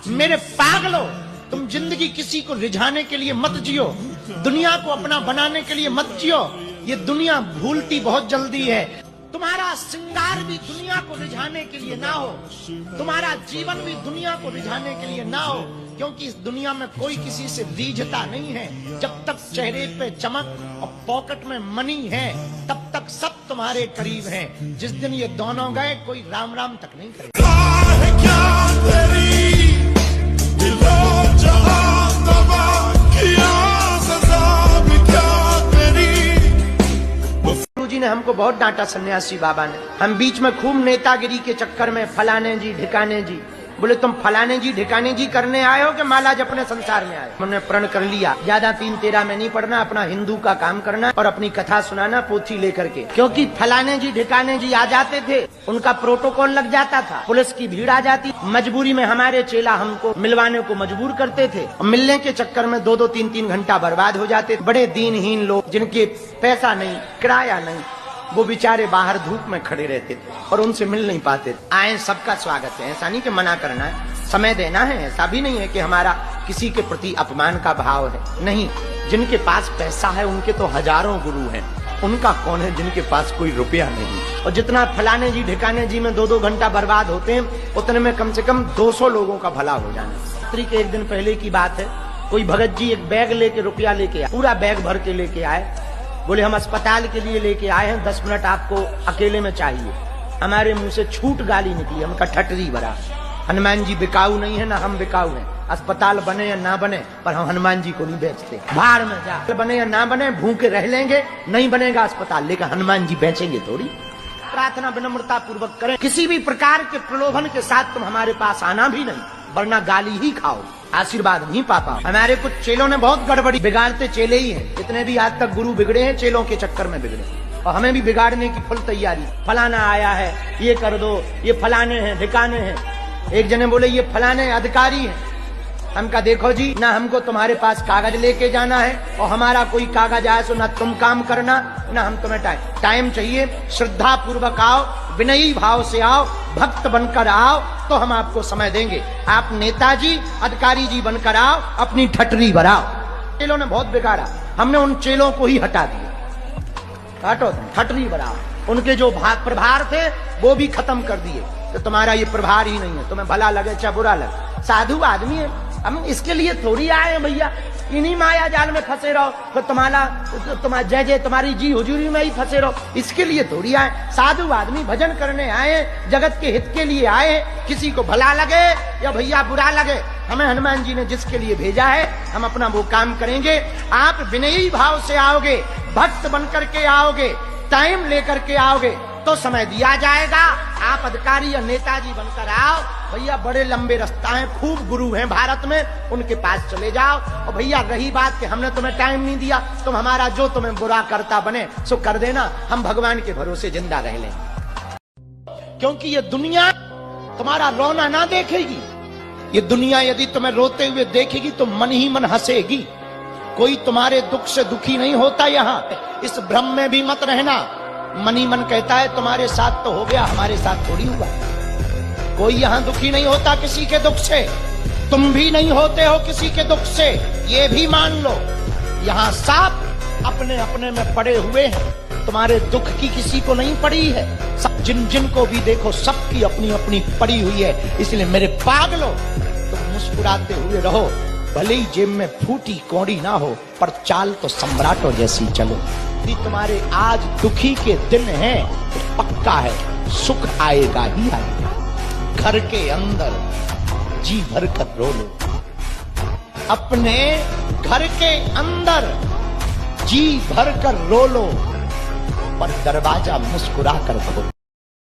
मेरे पागलों, तुम जिंदगी किसी को रिझाने के लिए मत जियो, दुनिया को अपना बनाने के लिए मत जियो। ये दुनिया भूलती बहुत जल्दी है। तुम्हारा श्रृंगार भी दुनिया को रिझाने के लिए ना हो, तुम्हारा जीवन भी दुनिया को रिझाने के लिए ना हो, क्योंकि इस दुनिया में कोई किसी से रीझता नहीं है। जब तक चेहरे पे चमक और पॉकेट में मनी है, तब तक सब तुम्हारे करीब हैं। जिस दिन ये दोनों गए, कोई राम राम तक नहीं करेगा। गुरुजी ने हमको बहुत डांटा, सन्यासी बाबा ने। हम बीच में खूब नेतागिरी के चक्कर में फलाने जी ढिकाने जी, बोले तुम फलाने जी ढिकाने जी करने आए हो कि महाराज अपने संसार में आए। हमने प्रण कर लिया, ज्यादा 3-13 में नहीं पढ़ना, अपना हिंदू का काम करना और अपनी कथा सुनाना पोथी लेकर के। क्योंकि फलाने जी ढिकाने जी आ जाते थे, उनका प्रोटोकॉल लग जाता था, पुलिस की भीड़ आ जाती, मजबूरी में हमारे चेला हमको मिलवाने को मजबूर करते थे। मिलने के चक्कर में 2-2, 3-3 घंटा बर्बाद हो जाते। बड़े दीनहीन लोग, जिनके पैसा नहीं, किराया नहीं, वो बेचारे बाहर धूप में खड़े रहते थे और उनसे मिल नहीं पाते। आए, सबका स्वागत है, ऐसा नहीं कि मना करना है, समय देना है। ऐसा भी नहीं है कि हमारा किसी के प्रति अपमान का भाव है, नहीं। जिनके पास पैसा है उनके तो हजारों गुरु हैं, उनका कौन है जिनके पास कोई रुपया नहीं। और जितना फलाने जी ढिकाने जी में 2-2 घंटा बर्बाद होते हैं, उतने में कम से कम 200 लोगों का भला हो जाना। रात्रि के एक दिन पहले की बात है, कोई भगत जी एक बैग लेके, रुपया लेके आए, पूरा बैग भर के लेके आए। बोले हम अस्पताल के लिए लेके आए हैं, 10 मिनट आपको अकेले में चाहिए। हमारे मुंह से छूट गाली निकली, हमका ठटरी भरा। हनुमान जी बिकाऊ नहीं है, ना हम बिकाऊ हैं। अस्पताल बने या ना बने, पर हम हनुमान जी को नहीं बेचते। बाहर में जा, बने या ना बने, भूखे रह लेंगे, नहीं बनेगा अस्पताल, लेकिन हनुमान जी बेचेंगे थोड़ी। प्रार्थना विनम्रता पूर्वक करें, किसी भी प्रकार के प्रलोभन के साथ तुम हमारे पास आना भी नहीं, वरना गाली ही खाओ, आशीर्वाद नहीं पा पाओ। हमारे कुछ चेलों ने बहुत गड़बड़ी, बिगाड़ते चेले ही हैं। जितने भी आज तक गुरु बिगड़े हैं, चेलों के चक्कर में बिगड़े, और हमें भी बिगाड़ने की फुल तैयारी। फलाना आया है, ये कर दो, ये फलाने हैं, ढिकाने हैं। एक जने बोले ये फलाने अधिकारी हैं। हमका देखो जी, ना हमको तुम्हारे पास कागज लेके जाना है, और हमारा कोई कागज आए तो ना तुम काम करना, ना हम तुम्हें टाइम चाहिए। श्रद्धा पूर्वक आओ, विनयी भाव से आओ, भक्त बनकर आओ, तो हम आपको समय देंगे। आप नेताजी अधिकारी जी बनकर आओ, अपनी ठटरी भराओ। चेलों ने बहुत बिगाड़ा, हमने उन चेलों को ही हटा दिया। हटो, ठटरी भराओ। उनके जो प्रभार थे वो भी खत्म कर दिए। तो तुम्हारा ये प्रभार ही नहीं है, तुम्हें भला लगे चाहे बुरा लगे। साधु आदमी है, हम इसके लिए थोड़ी आए हैं भैया, इन्हीं माया जाल में फंसे रहो, तो तुम्हारा जय जय तुम्हारी जी हुजूरी में ही फंसे रहो, इसके लिए थोड़ी आए। साधु आदमी भजन करने आए, जगत के हित के लिए आए। किसी को भला लगे या भैया बुरा लगे, हमें हनुमान जी ने जिसके लिए भेजा है, हम अपना वो काम करेंगे। आप विनयी भाव से आओगे, भक्त बनकर के आओगे, टाइम लेकर के आओगे, तो समय दिया जाएगा। आप अधिकारी या नेताजी बनकर आओ, भैया बड़े लंबे रास्ता हैं, खूब गुरु हैं भारत में, उनके पास चले जाओ। और भैया रही बात कि हमने तुम्हें टाइम नहीं दिया, तुम हमारा जो तुम्हें बुरा करता बने सो कर देना, हम भगवान के भरोसे जिंदा रह लेंगे। क्योंकि ये दुनिया तुम्हारा रोना ना देखेगी। ये दुनिया यदि तुम्हें रोते हुए देखेगी तो मन ही मन हंसेगी। कोई तुम्हारे दुख से दुखी नहीं होता। यहाँ इस भ्रम में भी मत रहना। मन ही मन कहता है तुम्हारे साथ तो हो गया, हमारे साथ थोड़ी हुआ। कोई यहाँ दुखी नहीं होता किसी के दुख से, तुम भी नहीं होते हो किसी के दुख से, ये भी मान लो। यहाँ सब अपने अपने में पड़े हुए हैं, तुम्हारे दुख की किसी को नहीं पड़ी है। सब जिन जिन को भी देखो, सबकी अपनी अपनी पड़ी हुई है। इसलिए मेरे पागलों, तुम मुस्कुराते हुए रहो, भले ही जेब में फूटी कौड़ी ना हो, पर चाल तो सम्राटों जैसी चलो। यदि तुम्हारे आज दुखी के दिन हैं, तो पक्का है सुख आएगा ही आएगा। घर के अंदर जी भर कर रो लो, अपने घर के अंदर जी भर कर रो लो, पर दरवाजा मुस्कुरा कर खोलो।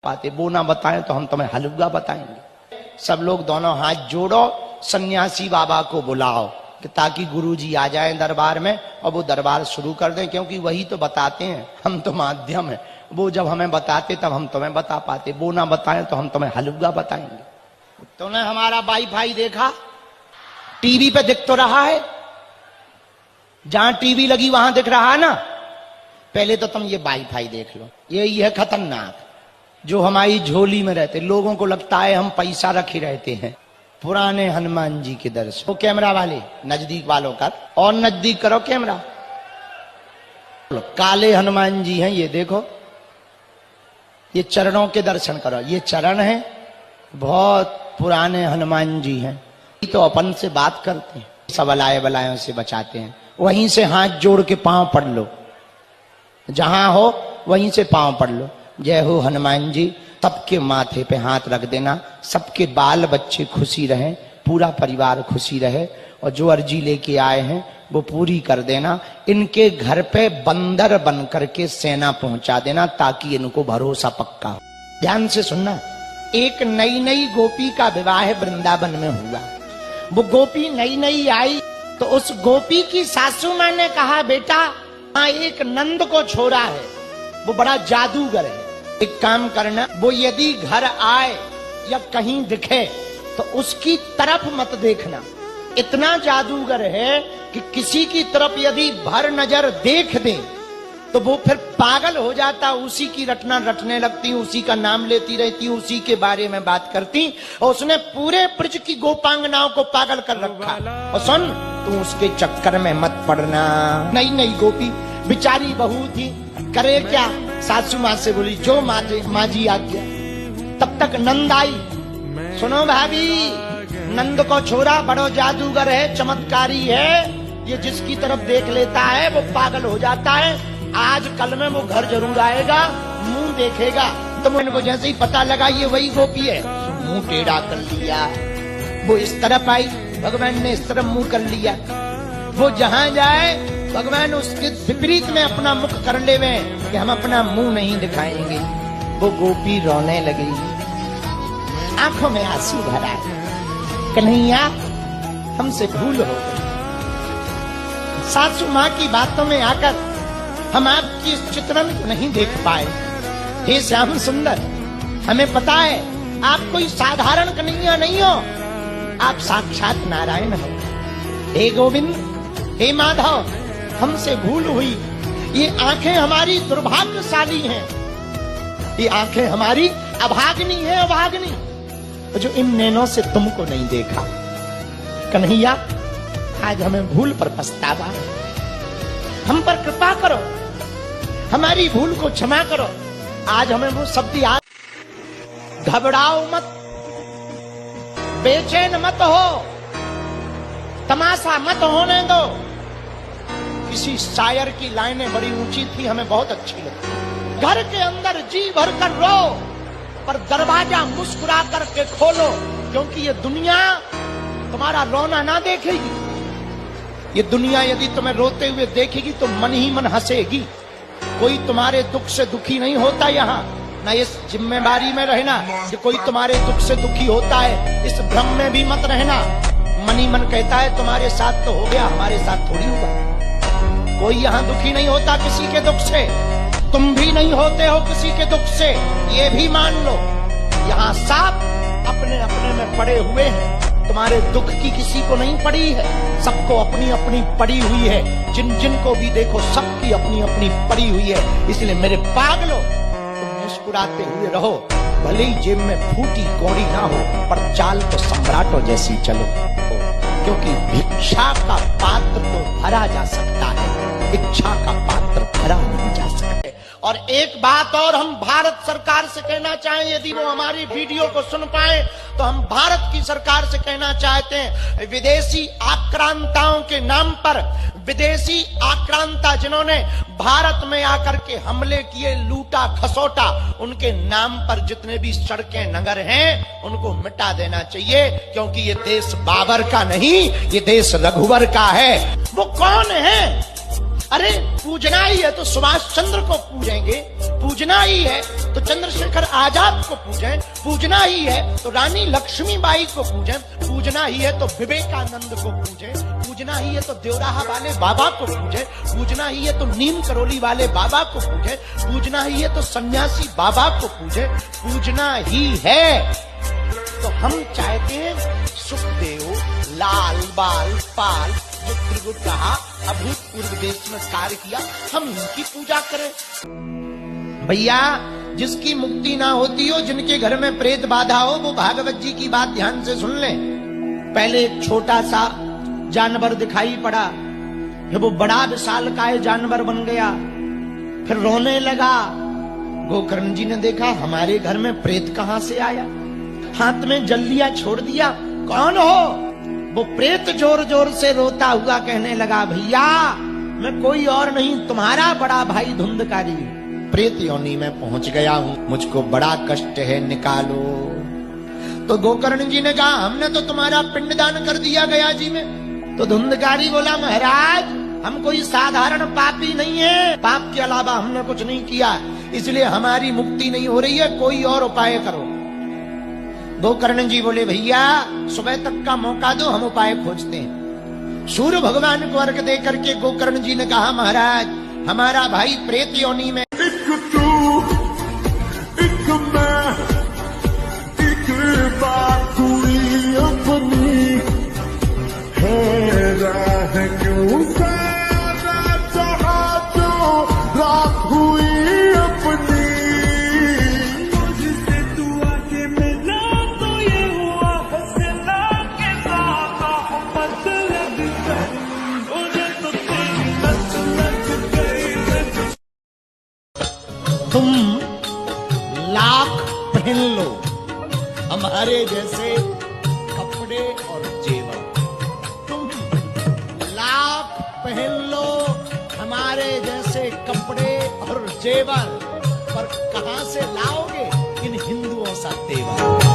बातें वो ना बताएं तो हम तुम्हें हलवा बताएंगे। सब लोग दोनों हाथ जोड़ो, सन्यासी बाबा को बुलाओ कि ताकि गुरुजी आ जाएं दरबार में और वो दरबार शुरू कर दें। क्योंकि वही तो बताते हैं, हम तो माध्यम है। वो जब हमें बताते तब हम तुम्हें बता पाते, वो ना बताएं तो हम तुम्हें हलवा बताएंगे। तुमने हमारा वाईफाई देखा? टीवी पे दिख तो रहा है, जहां टीवी लगी वहां दिख रहा है ना। पहले तो तुम ये वाईफाई देख लो, यही है खतरनाक, जो हमारी झोली में रहते। लोगों को लगता है हम पैसा रखे रहते हैं, पुराने हनुमान जी के दर्शन। वो कैमरा वाले नजदीक वालों का और नजदीक करो कैमरा। काले हनुमान जी हैं, ये देखो, ये चरणों के दर्शन करो। ये चरण है, बहुत पुराने हनुमान जी हैं। तो अपन से बात करते हैं, सब अलाए बलायों से बचाते हैं। वहीं से हाथ जोड़ के पांव पड़ लो, जहां हो वहीं से पांव पड़ लो। जय हो हनुमान जी। सबके माथे पे हाथ रख देना, सबके बाल बच्चे खुशी रहे, पूरा परिवार खुशी रहे, और जो अर्जी लेके आए हैं वो पूरी कर देना। इनके घर पे बंदर बन करके सेना पहुंचा देना, ताकि इनको भरोसा पक्का हो। ध्यान से सुनना। एक नई नई गोपी का विवाह वृंदावन में हुआ। वो गोपी नई नई आई तो उस गोपी की सासू मां ने कहा, बेटा हाँ, एक नंद को छोड़ा है, वो बड़ा जादूगर है, एक काम करना, वो यदि घर आए या कहीं दिखे तो उसकी तरफ मत देखना। इतना जादूगर है कि किसी की तरफ यदि भर नजर देख दे तो वो फिर पागल हो जाता, उसी की रटना रटने लगती, उसी का नाम लेती रहती, उसी के बारे में बात करती, और उसने पूरे ब्रज की गोपांगनाओं को पागल कर रखा। और सुन, तू उसके चक्कर में मत पड़ना। नई नई गोपी बेचारी बहू थी, करे क्या? सासू माँ से बोली, जो माँ जी आ गया। तब तक नंद आई। सुनो भाभी, नंद को छोरा बड़ो जादूगर है, चमत्कारी है, ये जिसकी तरफ देख लेता है वो पागल हो जाता है। आज कल में वो घर जरूर आएगा, मुंह देखेगा। तो इनको जैसे ही पता लगा ये वही गोपी है, मुंह टेढ़ा कर लिया। वो इस तरफ आई, भगवान ने इस तरफ मुंह कर लिया। वो जहां जाए भगवान उसके विपरीत में अपना मुख कर लेवे कि हम अपना मुंह नहीं दिखाएंगे। वो गोपी रोने लगी, आंखों में आंसू भर आए। कन्हैया, हमसे भूल हो गई। सासू माँ की बातों में आकर हम आपकी इस चित्रण को नहीं देख पाए। हे श्याम सुंदर, हमें पता है आप कोई साधारण कन्हैया नहीं हो, आप साक्षात नारायण हो। हे गोविंद, हे माधव, हमसे भूल हुई। ये आंखें हमारी दुर्भाग्यशाली हैं, ये आंखें हमारी अभाग्नि है, अभाग्नि, जो इन नैनों से तुमको नहीं देखा। कन्हैया, आज हमें भूल पर पछतावा है, हम पर कृपा करो, हमारी भूल को क्षमा करो। आज हमें वो शब्द याद। घबराओ मत, बेचैन मत हो, तमाशा मत होने दो। किसी शायर की लाइनें बड़ी ऊंची थी, हमें बहुत अच्छी लगी। घर के अंदर जी भर कर रो, पर दरवाजा मुस्कुरा करके खोलो, क्योंकि ये दुनिया तुम्हारा रोना ना देखेगी। ये दुनिया यदि तुम्हें रोते हुए देखेगी तो मन ही मन हंसेगी। कोई तुम्हारे दुख से दुखी नहीं होता यहाँ, ना इस जिम्मेदारी में रहना कि कोई तुम्हारे दुख से दुखी होता है, इस भ्रम में भी मत रहना। मन ही मन कहता है तुम्हारे साथ तो हो गया, हमारे साथ थोड़ी हुआ। कोई यहाँ दुखी नहीं होता किसी के दुख से, तुम भी नहीं होते हो किसी के दुख से, ये भी मान लो। यहाँ सब अपने अपने में पड़े हुए हैं, तुम्हारे दुख की किसी को नहीं पड़ी है, सबको अपनी अपनी पड़ी हुई है। जिन जिन को भी देखो सबकी अपनी अपनी पड़ी हुई है। इसलिए मेरे पागलों, तुम मुस्कुराते हुए रहो, भले ही जेब में फूटी कौड़ी ना हो, पर चाल तो सम्राटों जैसी चलो, क्योंकि भिक्षा का पात्र तो भरा जा सकता है, इच्छा का पात्र भरा नहीं जा सकता। और एक बात और हम भारत सरकार से कहना चाहें, यदि वो हमारी वीडियो को सुन पाए तो हम भारत की सरकार से कहना चाहते हैं, विदेशी आक्रांताओं के नाम पर, विदेशी आक्रांता जिन्होंने भारत में आकर के हमले किए, लूटा खसोटा, उनके नाम पर जितने भी सड़कें नगर हैं उनको मिटा देना चाहिए, क्योंकि ये देश बाबर का नहीं, ये देश रघुवर का है। वो कौन है? अरे पूजना ही है तो सुभाष चंद्र को पूजेंगे, पूजना ही है तो चंद्रशेखर आजाद को पूजें, पूजना ही है तो रानी लक्ष्मीबाई को पूजें, पूजना ही है तो विवेकानंद को पूजें, पूजना ही है तो देवराहा वाले बाबा को पूजें, पूजना ही है तो नीम करोली वाले बाबा को पूजें, पूजना ही है तो सन्यासी बाबा को पूजें, पूजना ही है। तो हम चाहते हैं सुखदेव, लाल, बाल, पाल, जो त्रिगुण कहा, अभूतपूर्व देश में कार्य किया, हम इनकी पूजा करें। भैया, जिसकी मुक्ति ना होती हो, जिनके घर में प्रेत बाधा हो, वो भागवत जी की बात ध्यान से सुन ले। पहले एक छोटा सा जानवर दिखाई पड़ा, फिर वो बड़ा विशालकाय जानवर बन गया, फिर रोने लगा। गोकर्ण जी ने देखा हमारे घर में प्रेत कहां से आया, हाथ में जल्दिया छोड़ दिया, कौन हो? वो प्रेत जोर जोर से रोता हुआ कहने लगा, भैया मैं कोई और नहीं, तुम्हारा बड़ा भाई धुंधकारी प्रेत योनि में पहुंच गया हूं, मुझको बड़ा कष्ट है, निकालो। तो गोकर्ण जी ने कहा हमने तो तुम्हारा पिंडदान कर दिया गया जी में। तो धुंधकारी बोला, महाराज हम कोई साधारण पापी नहीं है, पाप के अलावा हमने कुछ नहीं किया, इसलिए हमारी मुक्ति नहीं हो रही है, कोई और उपाय करो। गोकर्ण जी बोले, भैया सुबह तक का मौका दो, हम उपाय खोजते हैं। सूर्य भगवान को अर्घ दे करके गोकर्ण जी ने कहा, महाराज हमारा भाई प्रेत योनि में तुम लाख पहन लो हमारे जैसे कपड़े और जेवर, तुम लाख पहन लो हमारे जैसे कपड़े और जेवर, पर कहां से लाओगे इन हिंदुओं सा तेवर?